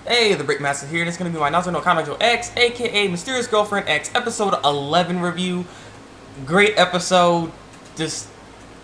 Hey, the Thabreakmasta here, and it's going to be my Nazo no Kanojo X, aka Mysterious Girlfriend X, episode 11 review. Great episode, just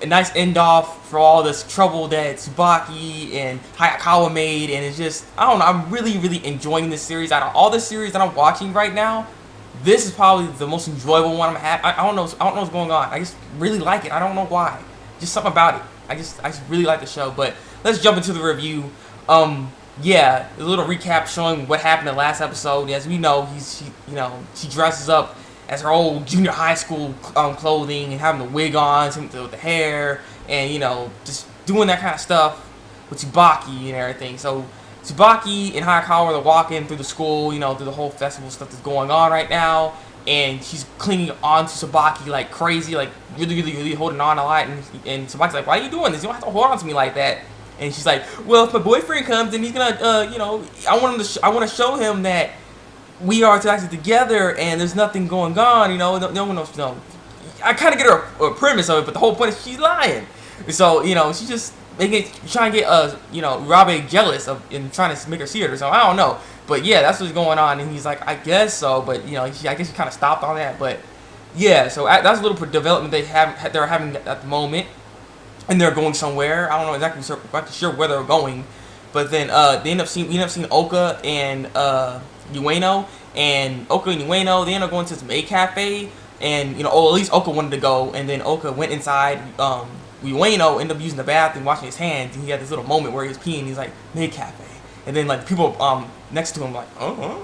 a nice end-off for all this trouble that Tsubaki and Hayakawa made, and it's just, I don't know, I'm really enjoying this series. Out of all the series that I'm watching right now, this is probably the most enjoyable one I'm having. I don't know what's going on. I just really like it. I don't know why. Just something about it. I just really like the show, but let's jump into the review. Yeah, a little recap showing what happened in the last episode. As we know, she dresses up as her old junior high school clothing and having the wig on, with the hair, and just doing that kind of stuff with Tsubaki and everything. So Tsubaki and Hayakawa are walking through the school, through the whole festival stuff that's going on right now, and she's clinging on to Tsubaki like crazy, like really holding on a lot. And Tsubaki's like, "Why are you doing this? You don't have to hold on to me like that." And she's like, "Well, if my boyfriend comes, then he's gonna, I want to show him that we are actually together, and there's nothing going on, no one knows, I kind of get her a premise of it, but the whole point is she's lying. So, she's just trying to get, Urabe jealous and trying to make her see it, so I don't know. But yeah, that's what's going on, and he's like, I guess so, but, I guess he kind of stopped on that, but yeah, so that's a little development they're having at the moment. And they're going somewhere. I don't know exactly sure where they're going, but then we end up seeing Oka and Ueno, and Oka and Ueno. They end up going to some cafe, and at least Oka wanted to go, and then Oka went inside. Ueno ended up using the bathroom, washing his hands, and he had this little moment where he was peeing. He's like, "Maid cafe," and then like people next to him like,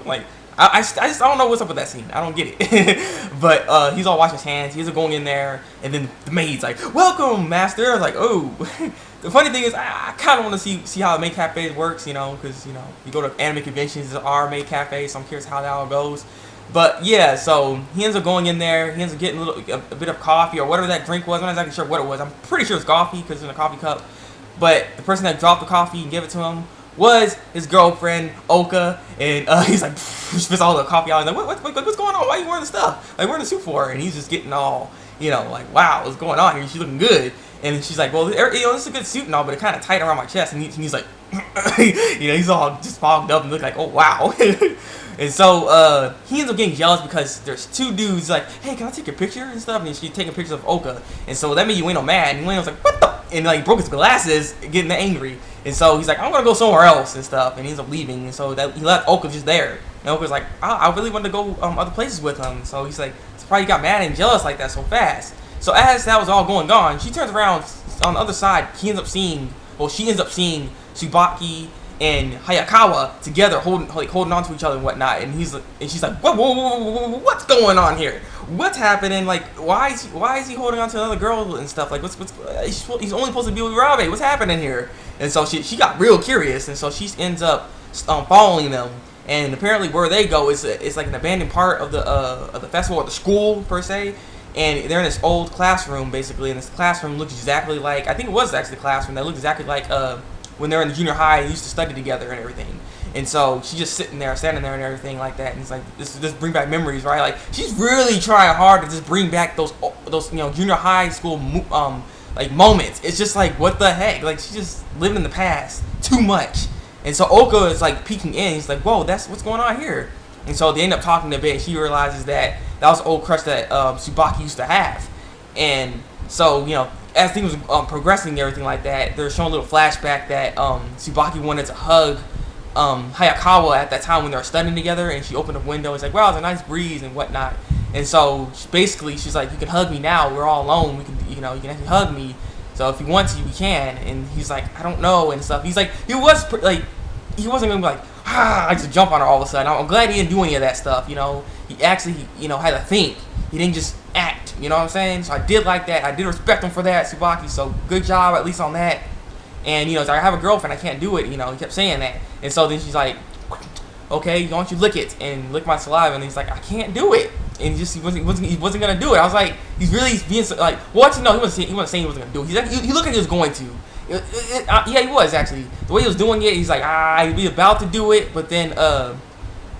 like. I just don't know what's up with that scene. I don't get it. But he's all washing his hands. He's going in there, and then the maid's like, "Welcome, master." I was like, "Oh." The funny thing is, I kind of want to see how the maid cafe works, because you go to anime conventions, there are maid cafes, so I'm curious how that all goes. But yeah, so he ends up going in there. He ends up getting a bit of coffee or whatever that drink was. I'm not exactly sure what it was. I'm pretty sure it's coffee because it's in a coffee cup. But the person that dropped the coffee and gave it to him was his girlfriend Oka, and he's like, spits all the coffee out. He's like, what's going on? Why are you wearing the stuff? Like, wearing the suit for? And he's just getting all, like, wow, what's going on here? She's looking good. And she's like, well, this is a good suit and all, but it's kind of tight around my chest. And he's like, he's all just fogged up and look like, oh wow. And so he ends up getting jealous because there's two dudes like, hey, can I take a picture and stuff? And she's taking pictures of Oka, and so that made Ueno mad. And Ueno's like, what the? And like broke his glasses, getting angry. And so he's like, I'm gonna go somewhere else and stuff. And he ends up leaving. And so he left Oka just there. And Oka's like, I really wanted to go other places with him. So he's like, it's probably got mad and jealous like that so fast. So as that was all going on, she turns around on the other side. She ends up seeing Tsubaki and Hayakawa together, holding on to each other and whatnot. And she's like, whoa, what's going on here? What's happening? Like, why is he holding on to another girl and stuff? Like, he's only supposed to be with Urabe. What's happening here? And so she got real curious, and so she ends up following them. And apparently, where they go is it's like an abandoned part of the festival or the school per se. And they're in this old classroom basically, and this classroom looks exactly like, I think it was actually the classroom that looked exactly like when they're in the junior high and used to study together and everything. And so she's just standing there and everything like that. And it's like this bring back memories, right? Like, she's really trying hard to just bring back those junior high school like moments. It's just like, what the heck? Like, she's just living in the past too much. And so Oka is like peeking in. He's like, whoa, that's what's going on here. And so they end up talking a bit, and she realizes that was an old crush that Tsubaki used to have. And so, as things was progressing and everything like that, they're showing a little flashback that Tsubaki wanted to hug Hayakawa at that time when they were studying together, and she opened a window and was like, wow, it's a nice breeze and whatnot. And so she's like, you can hug me now, we're all alone, we can, you can actually hug me, so if you want to, we can. And he's like, I don't know and stuff. He's like, he wasn't gonna be like, I just jump on her all of a sudden. I'm glad he didn't do any of that stuff. He actually had to think. He didn't just act. You know what I'm saying? So I did like that. I did respect him for that, Tsubaki. So good job at least on that. And it's like, I have a girlfriend, I can't do it. He kept saying that. And so then she's like, okay, why don't you lick it and lick my saliva? And he's like, I can't do it. And he wasn't gonna do it. I was like, he's really being like, well, actually, no, he wasn't saying he wasn't gonna do it. He's like, he looked like he was going to. Yeah, he was actually. The way he was doing it, he's like, he'd be about to do it, but then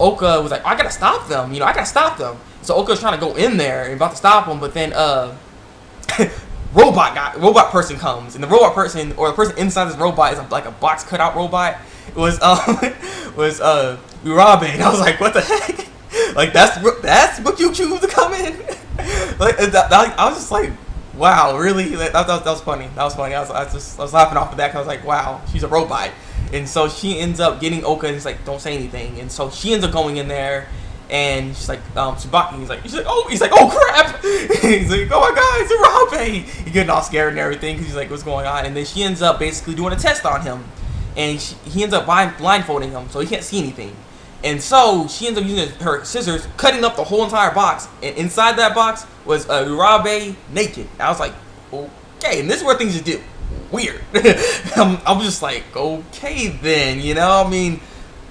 Oka was like, I gotta stop them. I gotta stop them. So Oka's trying to go in there and about to stop him, but then robot person comes, and the robot person, or the person inside this robot, is like a box cutout robot, was was Urabe, and I was like, what the heck? Like that's what you choose to come in? Like I was just like, wow, really? That was funny. That was funny. I was laughing off of that because I was like, wow, she's a robot. And so she ends up getting Oka, and he's like, don't say anything. And so she ends up going in there, and she's like, Tsubaki. He's like, oh crap. He's like, oh my god, it's Urabe. He's getting all scared and everything because he's like, what's going on? And then she ends up basically doing a test on him, and he ends up blindfolding him so he can't see anything. And so she ends up using her scissors, cutting up the whole entire box. And inside that box was Urabe naked. I was like, okay, and this is where things just do weird. I was just like, okay then, you know. I mean,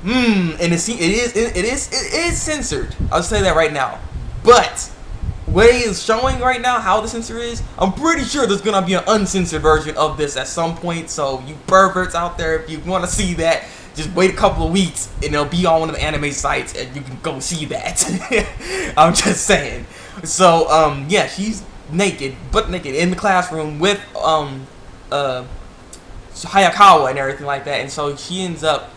and it is censored. I'll say that right now. But what it is showing right now, how the censor is, I'm pretty sure there's gonna be an uncensored version of this at some point. So you perverts out there, if you want to see that, just wait a couple of weeks and it'll be on one of the anime sites and you can go see that. I'm just saying. So yeah, she's naked, butt naked in the classroom with Hayakawa and everything like that. And so she ends up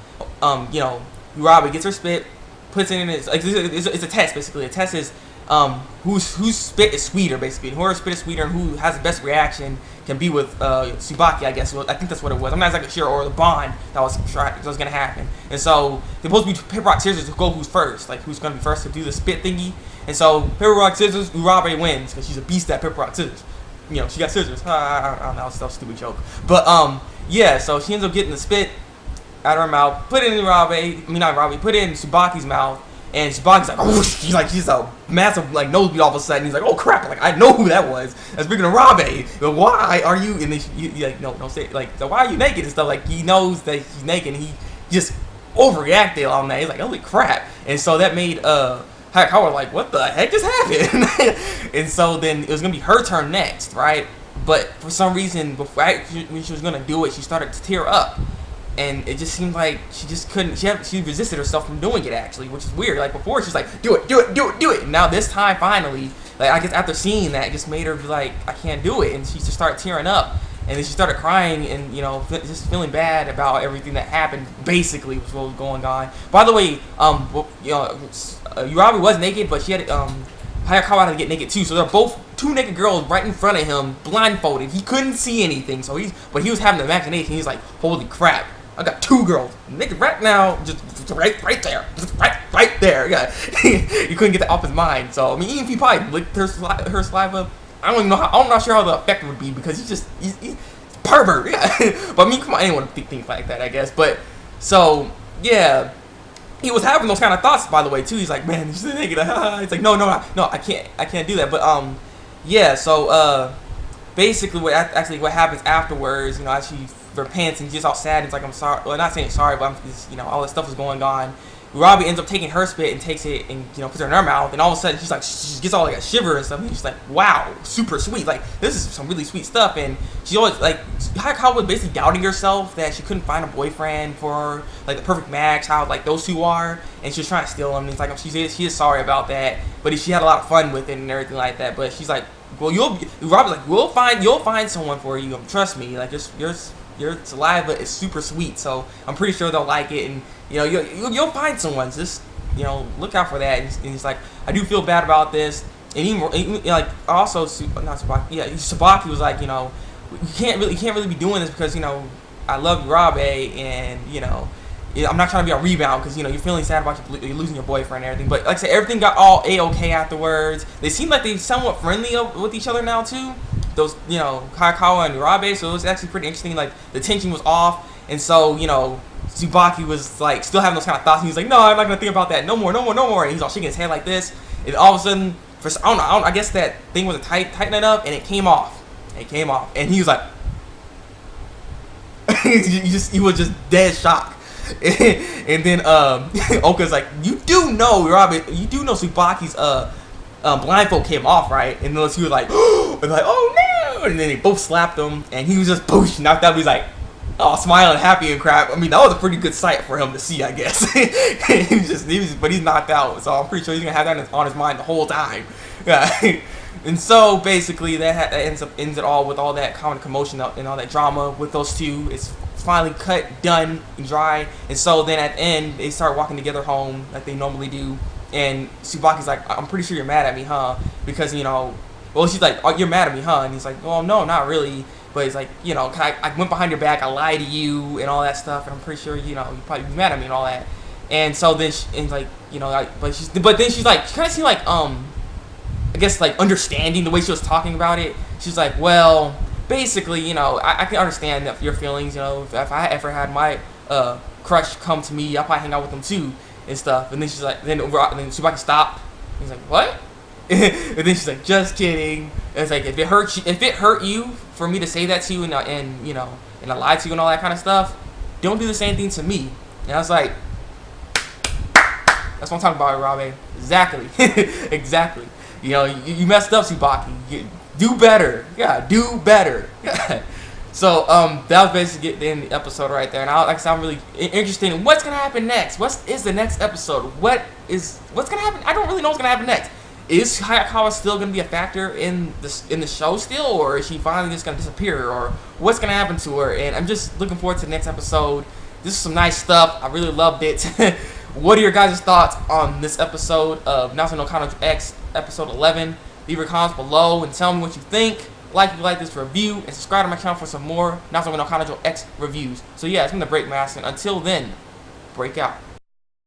you know, Urabe gets her spit, puts it in it's a test basically. The test is whose spit is sweeter basically. And whoever spit is sweeter and who has the best reaction can be with tsubaki, I guess. Well, I think that's what it was. I'm not exactly sure, or the bond that was gonna happen. And so they're supposed to be paper rock scissors to go who's first, like who's gonna be first to do the spit thingy. And so paper rock scissors, Urabe wins because she's a beast at paper rock scissors. You know, she got scissors. I don't know, that's a stupid joke. But yeah, so she ends up getting the spit out of her mouth, put it in put it in Tsubaki's mouth. And Tsubaki's like, oh, she's a massive like nosebleed all of a sudden. He's like, oh crap, like I know who that was. That's freaking Urabe. But why are you? And then you like, no, don't say it. Like, so why are you naked and stuff? Like he knows that she's naked, and he just overreacted on that. He's like, holy crap. And so that made Hayakawa like, what the heck just happened? And so then it was gonna be her turn next, right? But for some reason, when she was gonna do it, she started to tear up. And it just seemed like she just couldn't. She resisted herself from doing it actually, which is weird. Like before, she's like, do it. And now this time, finally, like I guess after seeing that, it just made her be like, I can't do it. And she just started tearing up, and then she started crying, and you know, just feeling bad about everything that happened. Basically, was what was going on. By the way, you know, Urabe was naked, but she had Hayakawa had to get naked too. So they're both two naked girls right in front of him, blindfolded. He couldn't see anything, so he was having the imagination. He's like, holy crap. I got two girls naked right now, just right there, just right there. Yeah, he couldn't get that off his mind. So I mean, even if he probably licked her saliva, I don't even know how. I'm not sure how the effect would be because he's pervert. Yeah, but I mean, come on, anyone would think things like that, I guess. But so yeah, he was having those kind of thoughts, by the way, too. He's like, man, she's naked. He's like, no, I can't do that. But yeah. So basically, what happens afterwards, you know, as she repents and she's all sad, it's like, I'm sorry, well, not saying sorry, but I'm just, you know, all this stuff is going on. Urabe ends up taking her spit and takes it and, you know, puts it in her mouth, and all of a sudden she gets all like a shiver and stuff, and she's like, wow, super sweet, like this is some really sweet stuff. And she always like, Hayakawa was basically doubting herself that she couldn't find a boyfriend for her, like the perfect match, how like those two are, and she was trying to steal him. And it's like, she is sorry about that, but she had a lot of fun with it and everything like that. But she's like, well, Urabe's like, you'll find someone for you, trust me, like just your saliva is super sweet, so I'm pretty sure they'll like it, and you know you'll find someone. Just, you know, look out for that. And he's like, I do feel bad about this, and even like also not Tsubaki, yeah, Tsubaki was like, you know, you can't really be doing this because, you know, I love Urabe, and you know, I'm not trying to be a rebound because, you know, you're feeling sad about you losing your boyfriend and everything. But like I said, everything got all A-okay afterwards. They seem like they're somewhat friendly with each other now too. Those, you know, Hayakawa and Urabe, so it was actually pretty interesting. Like the tension was off, and so, you know, Tsubaki was like still having those kind of thoughts, and he's like, no, I'm not gonna think about that, no more. And he's all shaking his head like this, and all of a sudden, I guess that thing wasn't tight enough, and it came off, and he was like, he was just dead shocked. And then Oka's like, you do know Tsubaki's blindfold came off, right? And then he was like, oh no! And then they both slapped him, and he was just knocked out. He's like, oh, smiling, happy and crap. I mean, that was a pretty good sight for him to see, I guess. But he's knocked out, so I'm pretty sure he's gonna have that on his mind the whole time. Yeah. And so basically that ends it all with all that common commotion and all that drama with those two. It's finally cut, done, and dry. And so then at the end they start walking together home like they normally do. And Tsubaki's like, I'm pretty sure you're mad at me, huh? Because well, she's like, oh, you're mad at me, huh? And he's like, well, no, not really. But he's like, I went behind your back, I lied to you, and all that stuff, and I'm pretty sure, you probably be mad at me and all that. And so then, but then she's like, she kind of seemed like, I guess like understanding the way she was talking about it. She's like, well, basically, I can understand your feelings. If I ever had my crush come to me, I'll probably hang out with them too and stuff. And then she's like, then Tsubaki stopped. He's like, what? And then she's like, just kidding. And it's like, if it hurt you for me to say that to you and I lied to you and all that kind of stuff, don't do the same thing to me. And I was like, that's what I'm talking about, Urabe. Exactly. Exactly. You messed up, Tsubaki. Do better. Yeah, do better. So that was basically the end of the episode right there. And I'm really interested in what's gonna happen next. What is the next episode? What's gonna happen? I don't really know what's gonna happen next. Is Hayakawa still gonna be a factor in the show still, or is she finally just gonna disappear, or what's gonna happen to her? And I'm just looking forward to the next episode. This is some nice stuff. I really loved it. What are your guys' thoughts on this episode of Nazo no Kanojo X, episode 11? Leave your comments below and tell me what you think. Like if you like this review, and subscribe to my channel for some more Nazo no Kanojo X reviews. So yeah, it's been the Thabreakmasta, and until then, break out.